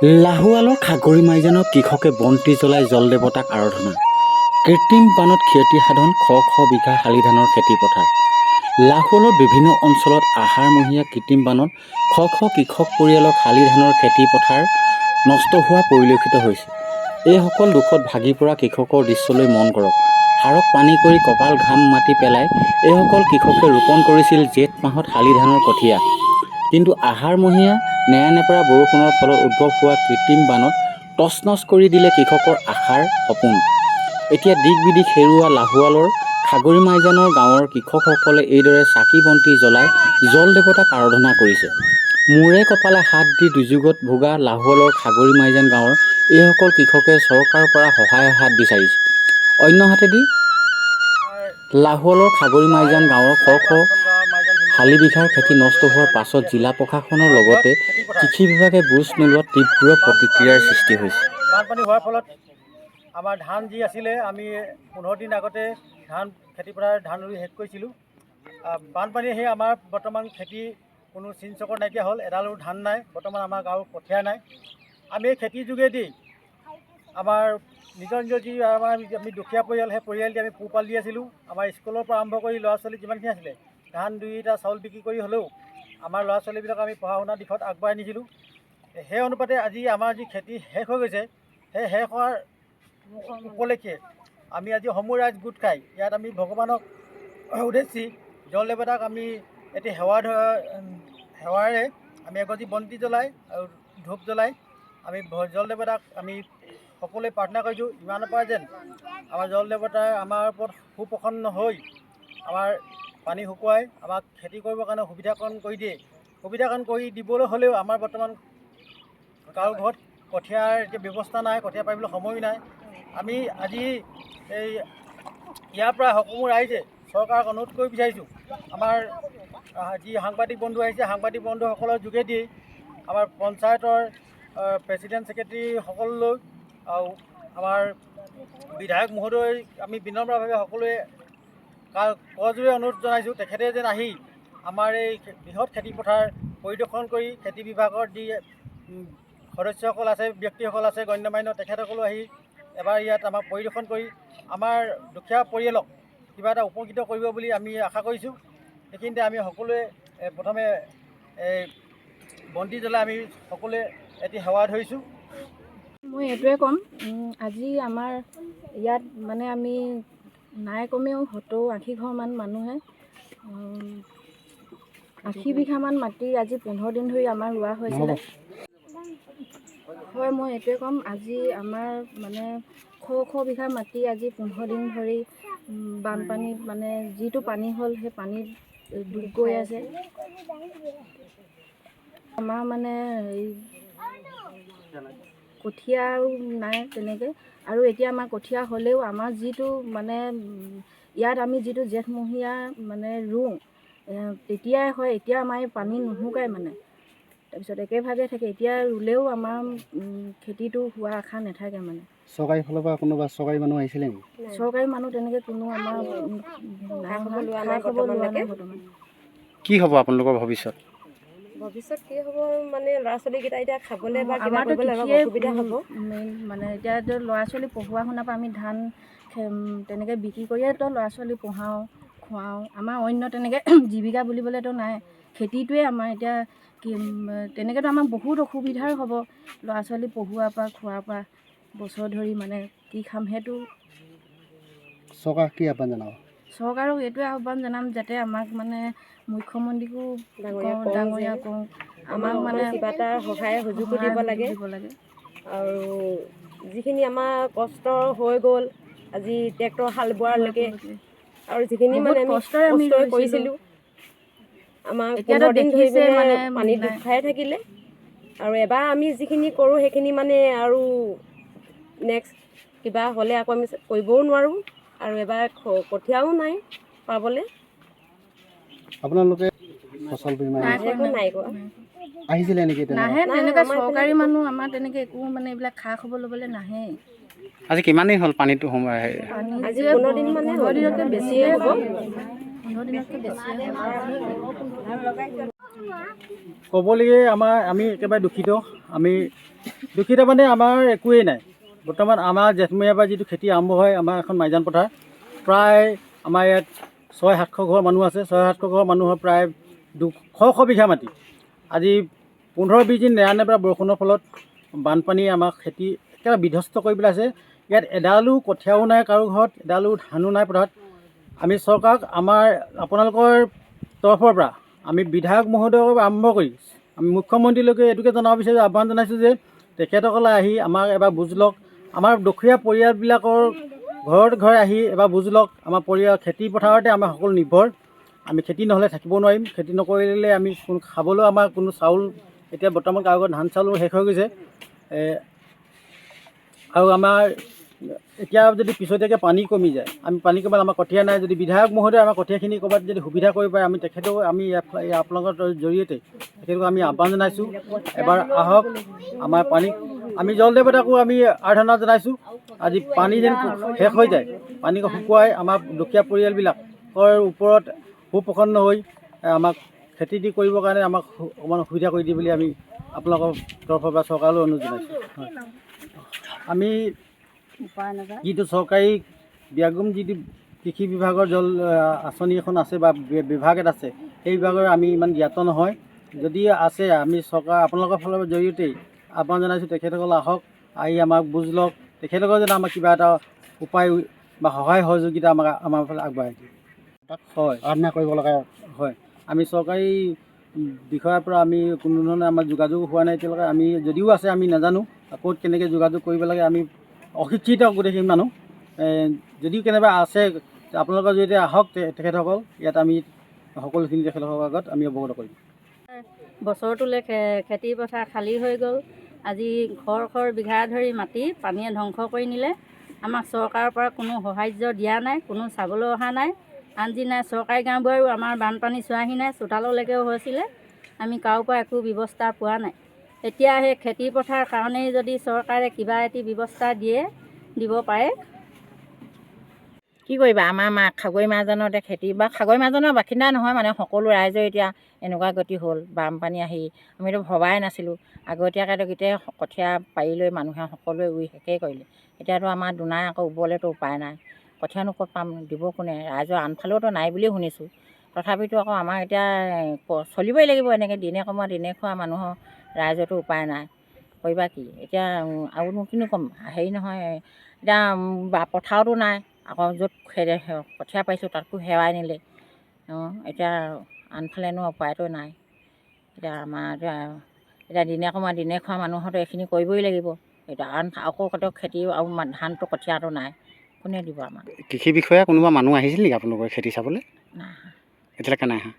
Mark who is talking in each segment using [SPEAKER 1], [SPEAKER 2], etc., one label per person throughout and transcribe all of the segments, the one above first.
[SPEAKER 1] লাহোৱালৰ খাগৰি মাইজানৰ কৃষকে বন্তি জ্বলাই জল দেৱতাক আৰাধনা। কৃত্ৰিম বানত ক্ষতি সাধন শ বিঘা শালি ধানৰ খেতি পথাৰ। লাহোৱালৰ বিভিন্ন অঞ্চলত আহাৰমহীয়া কৃত্ৰিম বানত শ কৃষক পৰিয়ালৰ শালি ধানৰ খেতি পথাৰ নষ্ট হোৱা পৰিলক্ষিত হৈছে। এইসকল দুখত ভাগি পৰা কৃষকৰ দৃশ্যলৈ মন কৰক। হাড়ক পানী কৰি কপাল ঘাম মাটি পেলাই এইসকল কৃষকে ৰোপণ কৰিছিল জেঠ মাহত শালি ধানৰ কঠীয়া। কিন্তু আহাৰমহীয়া নেৰানেপেৰা বৰষুণৰ ফলত উদ্ভৱ হোৱা কৃত্ৰিম বানত তছনছ কৰি দিলে কৃষকৰ আশাৰ সপোন। এতিয়া দিক বিদিক হেৰুওৱা লাহোৱালৰ খাগৰি মাইজানৰ গাঁৱৰ কৃষকসকলে এইদৰে চাকি বন্তি জ্বলাই জল দেৱতাক আৰাধনা কৰিছে। মূৰে কপালে হাত দি দুৰ্যোগত ভোগা লাহোৱালৰ খাগৰি মাইজান গাঁৱৰ এইসকল কৃষকে চৰকাৰৰ পৰা সহায়ৰ হাত বিচাৰিছে। অন্যহাতেদি লাহোৱালৰ খাগৰি মাইজান গাঁৱৰ শ শালি বিঘাৰ খেতি নষ্ট হোৱাৰ পাছত জিলা প্ৰশাসনৰ লগতে কৃষি বিভাগে বুজ নোলোৱাত তীব্ৰ প্ৰতিক্ৰিয়াৰ সৃষ্টি হৈছে।
[SPEAKER 2] বানপানী হোৱাৰ ফলত আমাৰ ধান যি আছিলে আমি 15 দিন আগতে খেতি পথাৰ ধান ৰুই শেষ কৰিছিলোঁ। বানপানী সেই আমাৰ বৰ্তমান খেতি কোনো চিনচকৰ নাইকিয়া হ'ল। এডালো ধান নাই, বৰ্তমান আমাৰ গাঁৱৰ কঠীয়া নাই। আমি এই খেতিৰ যোগেদি আমাৰ নিজৰ যি আমি দুখীয়া পৰিয়াল, সেই পৰিয়ালটি আমি পোহপাল দি আছিলোঁ। আমাৰ স্কুলৰ পৰা আৰম্ভ কৰি ল'ৰা ছোৱালী যিমানখিনি আছিলে, ধান 2টা চাউল বিক্ৰী কৰি হ'লেও আমাৰ ল'ৰা ছোৱালীবিলাক আমি পঢ়া শুনাৰ দিশত আগবঢ়াই নিছিলোঁ। সেই অনুপাতে আজি আমাৰ যি খেতি শেষ হৈ গৈছে, সেই শেষ হোৱাৰ উপলক্ষে আমি আজি সমূহ ৰাইজ গোট খাই ইয়াত আমি ভগৱানক উদ্দেশ্যি জল দেৱতাক আমি এটি সেৱাৰে আমি এগছি বন্তি জ্বলাই আৰু ধূপ জ্বলাই আমি জল দেৱতাক আমি সকলোৱে প্ৰাৰ্থনা কৰিছোঁ, ইমানৰ পৰা যেন আমাৰ জল দেৱতাই আমাৰ ওপৰত সুপ্ৰসন্ন হৈ আমাৰ পানী শুকুৱাই আমাক খেতি কৰিবৰ কাৰণে সুবিধাকৰণ কৰি দিয়ে। সুবিধাকৰণ কৰি দিবলৈ হ'লেও আমাৰ বৰ্তমান কাৰো ঘৰত কঠীয়াৰ এতিয়া ব্যৱস্থা নাই, কঠীয়া পাৰিবলৈ সময়ো নাই। আমি আজি এই ইয়াৰ পৰা সমূহ ৰাইজে চৰকাৰক অনুৰোধ কৰি বিচাৰিছোঁ, আমাৰ যি সাংবাদিক বন্ধু আহিছে, সাংবাদিক বন্ধুসকলৰ যোগেদি আমাৰ পঞ্চায়তৰ প্ৰেচিডেণ্ট ছেক্ৰেটেৰীসকললৈ আৰু আমাৰ বিধায়ক মহোদয় আমি বিনম্ৰভাৱে সকলোৱে কৰজোৰে অনুৰোধ জনাইছোঁ, তেখেতে যেন আহি আমাৰ এই বৃহৎ খেতি পথাৰ পৰিদৰ্শন কৰি খেতি বিভাগৰ যি সদস্যসকল আছে, ব্যক্তিসকল আছে গণ্যমান্য, তেখেতসকলো আহি এবাৰ ইয়াত আমাক পৰিদৰ্শন কৰি আমাৰ দুখীয়া পৰিয়ালক কিবা এটা উপকৃত কৰিব বুলি আমি আশা কৰিছোঁ। সেইখিনিতে আমি সকলোৱে প্ৰথমে বন্তি জ্বলাই আমি সকলোৱে এটি সেৱা ধৰিছোঁ।
[SPEAKER 3] মই এইটোৱে ক'ম, আজি আমাৰ ইয়াত মানে আমি নাই কমেও 70-80 ঘৰমান মানুহে 80 বিঘামান মাটি আজি 15 দিন ধৰি আমাৰ ৰোৱা হৈছিলে। হয়, মই এইটোৱে ক'ম, আজি আমাৰ মানে শ বিঘা মাটি আজি 15 দিন ধৰি বানপানীত মানে যিটো পানী হ'ল সেই পানীত ডুব গৈ আছে। আমাৰ মানে কঠীয়াও নাই তেনেকৈ, আৰু এতিয়া আমাৰ কঠীয়া হ'লেও আমাৰ যিটো মানে ইয়াত আমি যিটো জেঠমহীয়া মানে ৰুওঁ তেতিয়াই হয়, এতিয়া আমাৰ এই পানী নুশুকাই মানে, তাৰপিছত একেভাগে থাকে। এতিয়া ৰুলেও আমাৰ খেতিটো হোৱা আশা নাথাকে মানে।
[SPEAKER 2] চৰকাৰী ফালৰ পৰা কোনোবা চৰকাৰী মানুহ আহিছিলে নেকি?
[SPEAKER 3] চৰকাৰী মানুহ তেনেকৈ কোনো আমাৰ খা-খবৰ লোৱা নাই বৰ্তমান।
[SPEAKER 1] কি হ'ব আপোনালোকৰ ভৱিষ্যত
[SPEAKER 4] কি হ'ব মানে ল'ৰা ছোৱালীকেইটা এতিয়া খাবলৈ বা কিবা
[SPEAKER 3] আমাৰতো
[SPEAKER 4] কৰিবলৈ অলপ অসুবিধা হ'ব।
[SPEAKER 3] মেইন মানে এতিয়া ল'ৰা ছোৱালী পঢ়োৱা শুনাৰ পৰা আমি ধান তেনেকৈ বিক্ৰী কৰিয়েতো ল'ৰা ছোৱালী পঢ়াওঁ খুৱাওঁ। আমাৰ অন্য তেনেকৈ জীৱিকা বুলিবলৈতো নাই, খেতিটোৱে আমাৰ এতিয়া তেনেকৈতো আমাৰ বহুত অসুবিধাৰ হ'ব। ল'ৰা ছোৱালী পঢ়োৱাৰ পৰা খোৱাৰ পৰা বছৰ ধৰি মানে কি খাম, সেইটো
[SPEAKER 2] চৰকাৰক কি আহ্বান জনাব?
[SPEAKER 3] চৰকাৰক এইটোৱে আহ্বান জনাম যাতে আমাক মানে মুখ্যমন্ত্ৰীকো ডাঙৰীয়া কওঁ, আমাক মানে
[SPEAKER 4] কিবা এটা সহায় সুযোগো দিব লাগে। আৰু যিখিনি আমাৰ কষ্ট হৈ গ'ল আজি ট্ৰেক্টৰ হাল বোৱালৈকে, আৰু যিখিনি মানে আমি কষ্ট কৰিছিলোঁ, আমাৰ 15 দিন ধৰি মানে পানীত ডুব খাই থাকিলে। আৰু এবাৰ আমি যিখিনি কৰোঁ সেইখিনি মানে আৰু নেক্সট কিবা হ'লে আকৌ আমি কৰিবও নোৱাৰোঁ, আৰু এবাৰ কঠীয়াও নাই পাবলৈ।
[SPEAKER 2] আপোনালোকে ফচল বীমা
[SPEAKER 4] নাই কৰা
[SPEAKER 2] আহিছিলে নেকি?
[SPEAKER 3] নাহে তেনেকৈ চৰকাৰী মানুহ আমাৰ তেনেকৈ একো মানে এইবিলাক খা খবৰ ল'বলৈ নাহে।
[SPEAKER 1] আজি কিমান দিন হ'ল পানীটো সোমাই?
[SPEAKER 4] আজি 15 দিন মানে
[SPEAKER 3] 15 দিনতকৈ বেছিয়ে হ'ব, 15 দিনতকৈ বেছিয়ে হ'ব।
[SPEAKER 2] ক'বলৈয়ে আমি একেবাৰে দুখিত। আমি দুখিত মানে আমাৰ একোৱেই নাই। বৰ্তমান আমাৰ জেঠমহীয়াৰ পৰা যিটো খেতি আৰম্ভ হয়, আমাৰ এখন মাইজান পথাৰ, প্ৰায় আমাৰ ইয়াত 600-700 ঘৰ মানুহ আছে। 600-700 ঘৰ মানুহৰ প্ৰায় 200 বিঘা মাটি আজি 15-20 দিন নেৰানেপেৰা বৰষুণৰ ফলত বানপানীয়ে আমাক খেতি একেবাৰে বিধ্বস্ত কৰি পেলাইছে। ইয়াত এডালো কঠীয়াও নাই কাৰো ঘৰত, এডালো ধানো নাই পথাৰত। আমি চৰকাৰক আপোনালোকৰ তৰফৰ পৰা আমি বিধায়ক মহোদয়ৰ পৰা আৰম্ভ কৰি আমি মুখ্যমন্ত্ৰীলৈকে এইটোকে জনাব বিচাৰিছোঁ, আহ্বান জনাইছোঁ যে তেখেতসকলে আহি আমাক এবাৰ বুজ লওক। আমাৰ দুখীয়া পৰিয়ালবিলাকৰ ঘৰত ঘৰে আহি এবাৰ বুজ লওক। আমাৰ খেতি পথাৰতে আমাৰ সকলো নিৰ্ভৰ। আমি খেতি নহ'লে থাকিব নোৱাৰিম। খেতি নকৰিলে আমি খাবলৈ আমাৰ কোনো চাউল এতিয়া বৰ্তমান কাৰো ঘৰত ধান চাউলো শেষ হৈ গৈছে। আৰু আমাৰ এতিয়া যদি পিছতীয়াকৈ পানী কমি যায়, আমি পানী কমালে আমাৰ কঠীয়া নাই। যদি বিধায়ক মহোদয়ে আমাৰ কঠীয়াখিনি ক'ৰবাত যদি সুবিধা কৰিব পাৰে, আমি তেখেতক আপোনালোকৰ জৰিয়তে তেখেতক আমি আহ্বান জনাইছোঁ, এবাৰ আহক। আমাৰ পানী আমি জলদেৱতাকো আমি আৰাধনা জনাইছোঁ। আজি পানী যেন শেষ হৈ যায়, পানী শুকুৱাই আমাৰ দুখীয়া পৰিয়ালবিলাকৰ ওপৰত সুপ্ৰসন্ন হৈ আমাক খেতি কৰিবৰ কাৰণে আমাক অকণমান সুবিধা কৰি দিয়ে বুলি আমি আপোনালোকৰ তৰফৰ পৰা চৰকাৰলৈ অনুৰোধ জনাইছোঁ। আমি যিটো চৰকাৰী ব্যাগুম যিটো কৃষি বিভাগৰ আঁচনি এখন আছে বা বিভাগ এটা আছে, সেই বিভাগৰ আমি ইমান জ্ঞাত নহয়। যদি আছে আমি আপোনালোকৰ ফালৰ জৰিয়তেই আহ্বান জনাইছোঁ, তেখেতসকলে আহক, আহি আমাক বুজ লওক। তেখেতসকলে যেন আমাক কিবা এটা উপায় বা সহায় সহযোগিতা আমাৰ ফালে আগবঢ়াই দিয়ে। হয়, আৰাধনা কৰিব লগা হয়। আমি চৰকাৰী বিষয়াৰ পৰা আমি কোনো ধৰণে আমাৰ যোগাযোগ হোৱা নাই এতিয়ালৈকে। আমি যদিও আছে আমি নাজানো ক'ত কেনেকৈ যোগাযোগ কৰিব লাগে। আমি অশিক্ষিত গোটেইখিনি মানুহ। যদিও কেনেবা আছে আপোনালোকৰ জৰিয়তে আহক তেখেতসকল, ইয়াত আমি সকলোখিনি তেখেতসকলৰ আগত আমি অৱগত কৰিম।
[SPEAKER 5] বছৰটোলৈ খেতি পথাৰ খালী হৈ গ'ল। আজি ঘৰ বিঘা ধৰি মাটি পানীয়ে ধ্বংস কৰি নিলে। আমাক চৰকাৰৰ পৰা কোনো সাহাৰ্য দিয়া নাই, কোনো চাবলৈ অহা নাই। আনজি নাই, চৰকাৰী গাঁওবোৰেও আমাৰ বানপানী চোৱাহি নাই। চোতাললৈকেও হৈছিলে, আমি কাৰো পৰা একো ব্যৱস্থা পোৱা নাই। এতিয়া সেই খেতি পথাৰ কাৰণেই যদি চৰকাৰে কিবা এটি ব্যৱস্থা দিব পাৰে।
[SPEAKER 6] কি কৰিবা, আমাৰ খাগৈ মাজনতে খেতি বা খাগৈ মাজনৰ বাসিন্দা নহয় মানে সকলো ৰাইজৰ এতিয়া এনেকুৱা গতি হ'ল। বানপানী আহি আমিতো ভবাই নাছিলোঁ। আগতীয়াকৈ গোটেই কঠীয়া পাৰি লৈ মানুহে সকলোৱে ৰুই শেষেই কৰিলে। এতিয়াতো আমাৰ দুনাই আকৌ ৰুবলৈতো উপায় নাই। কঠীয়ানো ক'ত পাম, দিব কোনে? ৰাইজৰ আনফালেওতো নাই বুলিয়ে শুনিছোঁ। তথাপিতো আকৌ আমাক এতিয়া চলিবই লাগিব এনেকৈ, দিনে কমোৱা দিনে খোৱা মানুহৰ ৰাইজৰতো উপায় নাই। কৰিবা কি এতিয়া? আৰুনো কিনো ক'ম, হেৰি নহয় এতিয়া পথাৰতো নাই। আকৌ য'ত কঠীয়া পাৰিছোঁ তাততো হেৰাই নিলে। এতিয়া আনফালেনো উপায়তো নাই। এতিয়া আমাৰ এতিয়া দিনে কমোৱা দিনে খোৱা মানুহৰতো এইখিনি কৰিবই লাগিব। এতিয়া আকৌ খেতি আৰু ধানটো কঠীয়াটো নাই, কোনে দিব আমাক?
[SPEAKER 1] কৃষি বিষয়া কোনোবা মানুহ আহিছিল নেকি আপোনালোকৰ খেতি চাবলৈ?
[SPEAKER 6] নাই,
[SPEAKER 1] এতিয়ালৈকে নাই অহা।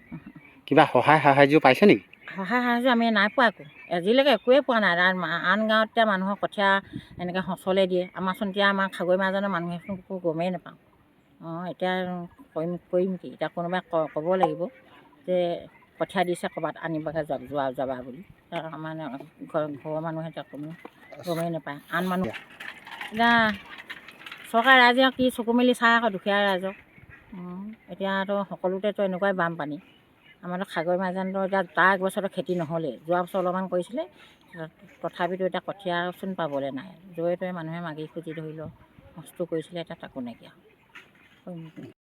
[SPEAKER 1] কিবা সহায় সাহাৰ্য পাইছে নেকি?
[SPEAKER 6] সহায় সাহাৰ্য আমি নাই পোৱা একো। আজিলৈকে একোৱেই পোৱা নাই। আন গাঁৱত এতিয়া মানুহৰ কঠীয়া এনেকৈ সঁচলৈ দিয়ে। আমাৰচোন এতিয়া আমাৰ খাগৈ মাজনৰ মানুহে একো গমেই নাপাওঁ। এতিয়া কৰিম কি? এতিয়া কোনোবাই ক'ব লাগিব যে কঠীয়া দিছে ক'ৰবাত আনিবগৈ যাবা বুলি। আমাৰ ঘৰৰ মানুহে এতিয়া কোনো গমেই নাপায়। আন মানুহ এতিয়া চৰকাৰী ৰাইজে কি চকু মেলি চাই আকৌ দুখীয়া ৰাইজক। এতিয়াতো সকলোতেতো এনেকুৱাই বানপানী। আমাৰতো খাগৈ মাজনটো এতিয়া তাৰ এক বছৰতো খেতি নহ'লেই। যোৱা বছৰ অলপমান কৰিছিলে, তথাপিতো এতিয়া কঠীয়াচোন পাবলৈ নাই। য'ৰে ত'ৰে মানুহে মাগি খুজি ধৰি লওক কষ্ট কৰিছিলে, এতিয়া তাকো নাইকিয়া।